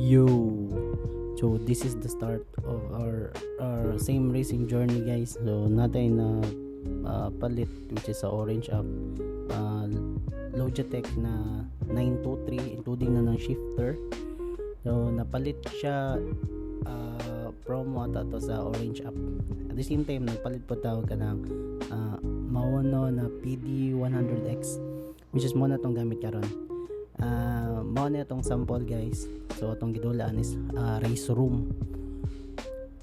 Yo. So this is the start of our same racing journey, guys. So natin na palit, which is sa orange up, Logitech na 923 including na ng shifter. So napalit siya promo ata to sa orange up. At the same time nagpalit po tawag ka ng Maono na PD100X, which is mo na tong gamit karon. Mao na itong sample, guys. So itong gidulaan is race room.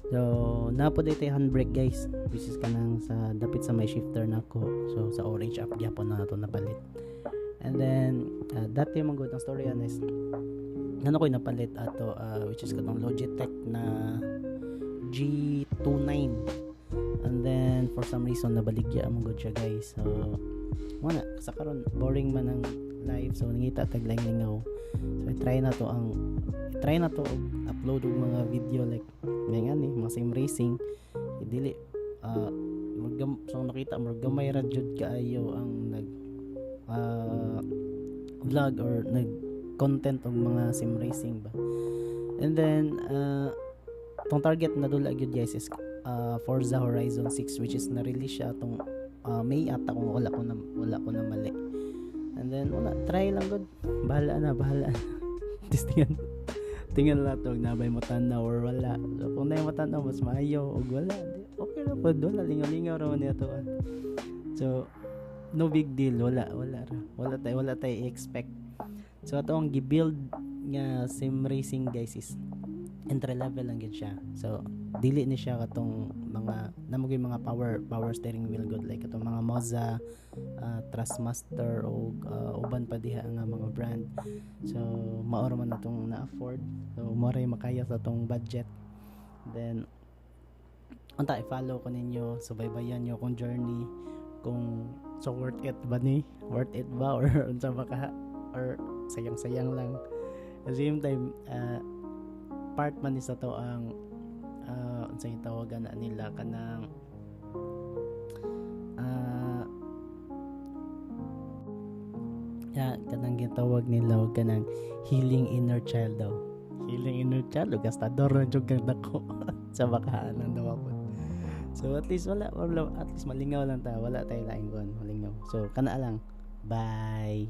So napo dito handbrake, guys, which is kanang sa dapit sa may shifter nako. So sa orange up gyapon na ito napalit. And then dati mong good ang story is ano ko napalit ato which is katong Logitech na G29. And then for some reason nabaligya among good siya, guys. So wala sa karon boring man ang live, so nangita taglang lingaw. So try na to upload og mga video like mga sim racing dili so nakita mo gamay ra jud kaayo ang nag vlog or nag content og mga sim racing ba. And then tong target na dula gyud, guys, is Forza Horizon 6, which is na-release siya atong May ata kung wala ko na mali. And then wala, try lang good. Bahala na. Just tingnan lang ito, nabay mo tanaw or wala. So kung na mo tanaw, mas maayo o wala, okay na po, wala, lingaw-lingaw raman niya ito. So no big deal, wala tayo i-expect. So ito ang gibuild nga sim racing, guys, is entry level lang gid siya. So dili ni siya katong mga namoy mga power steering wheel good like katong mga Moza, Trustmaster o uban pa diha nga mga brand. So maor man natong na-afford. So moray makaya sa tong budget. Then unta i-follow ko ninyo, subaybayan niyo akong journey kung so worth it ba or unsa ba ka or sayang lang. At the same time part man isa to ang unsay tawagan na nila kanang kanang gitawag nila og kanang healing inner child daw. Healing inner child ug gastador na jud kang dako sa bakaanan daw ako. So at least malingaw lang ta, wala tay laing gon malingaw. So kana lang. Bye.